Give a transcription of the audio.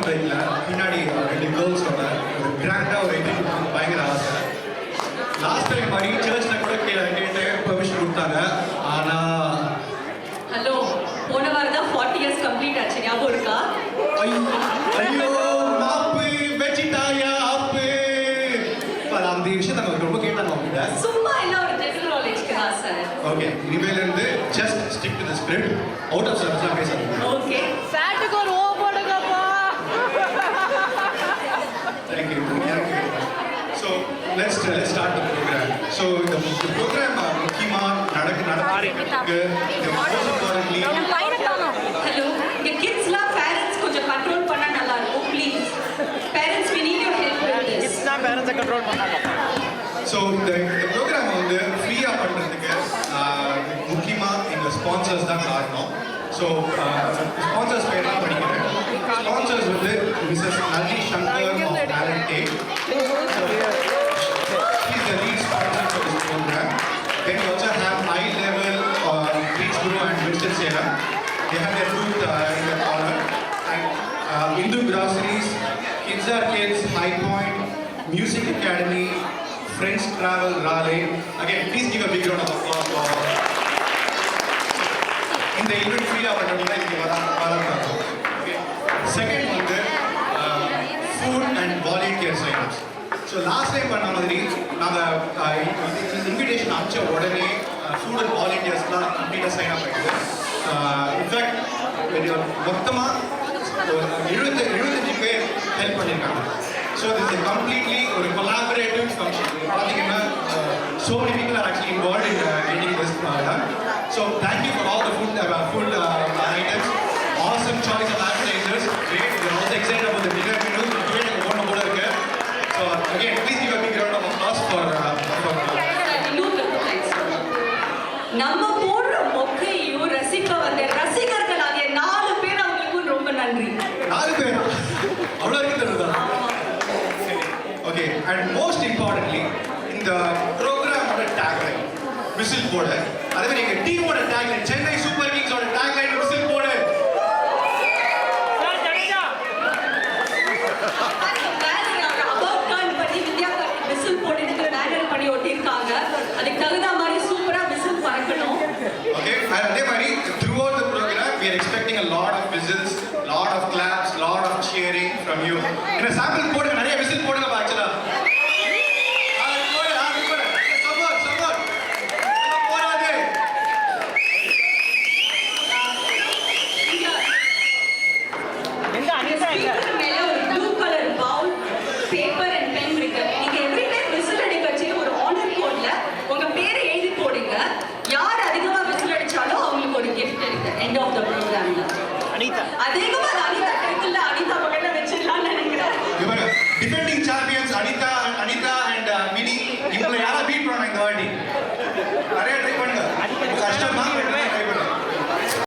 பிரேக்ல பின்னாடி 2 கேர்ள்ஸோட ஒரு கிராண்டா ஒரு என்ட்ரி கொடுக்கணும் பயங்கர ஆசை. லாஸ்ட் டைம் மாதிரி சர்ச்சில் கூட கேட்டு பெர்மிஷன் கொடுத்தாங்க. ஆனா ஹலோ, போன வாரம் தான் 40 இயர்ஸ் கம்ப்ளீட் ஆச்சு, ஞாபகம் இருக்கா? ஐயோ மாப்பு வெச்சிட்டாயா ஆப்பு. அந்த விஷயத்தை நமக்கு ரொம்ப கேட்டாங்க அவங்க. சும்மா எல்லாம் ஒரு ஜெனரல் நாலேஜ்க்கு தான் சார். ஓகே, இனிமேல இருந்து just stick to the script. Out of சர்வீஸ்லாம் பேசாதீங்க. ஓகே. ஃபேட்டுக்கு ஒரு ஓ போடுங்கப்பா. Thank you. So let's start the program. So the program முக்கியமா நடக்குது. ஹலோ, இந்த கிட்ஸ்லாம் பேரண்ட்ஸ் கொஞ்சம் கண்ட்ரோல் பண்ணா நல்லா இருக்கும் please. Parents we need your help with this. Kids தான் பேரண்ட்ஸை கண்ட்ரோல் பண்ணாங்க. ஸோ இந்த ப்ரோக்ராம் வந்து ஃப்ரீயாக பண்ணுறதுக்கு முக்கியமாக எங்கள் ஸ்பான்சர்ஸ் தான் காரணம். ஸோ ஸ்பான்சர்ஸ் பேர்லாம் படிக்கிறேன். ஸ்பான்சர்ஸ் வந்து Mrs Nalini Shankar of talent day. She is the lead sponsor for this program. Then we also have high level Beach Guru and Winston Salem. They have their booth in the corner. And Hindu Groceries, Kids Are Kids, High Point, Music Academy, Friends Travel Raleigh. Again, please give a big round of applause for இந்த event ஃப்ரீயாக பண்ணுறதுனா இங்கே வராங்க. Okay, second வந்து food and volunteer signups. So last time பண்ண மாதிரி நாங்கள் invitation அனுப்பிச்ச உடனே ஃபுட் அண்ட் வாலண்டியர்ஸ்லாம் கம்ப்ளீட்டாக சைன் அப் ஆகிடுது. இன்ஃபேக்ட் மொத்தமாக 75 பேர் ஹெல்ப் பண்ணியிருக்காங்க. So this is a completely ஒரு collaborative function. பார்த்தீங்கன்னா so many people are actually involved in getting this done. So thank you for all the food items. Awesome choice of appetizers. Great. We are also excited about the dinner menu. Great. ஒன்று போல இருக்கு. So again, please give a big round of applause for நம்ம போடுற மொக்கையும் ரசிக்க வந்த ரசிகர்களாகிய 4 பேர் அவங்களுக்கும் ரொம்ப நன்றி. 4 பேர் அவ்வளோ இருக்கு தெரியுதா? ஓகே, அண்ட் மோஸ்ட் இம்பார்ட்டன்ட்லி இந்த ப்ரோக்ராமோட டேக்லைன் விசில் போட, அதே மாதிரி எங்கள் டீமோட டேக்லைன் சென்னை சூப்பர் கிங்ஸோட டேக்லைன் விசில் போட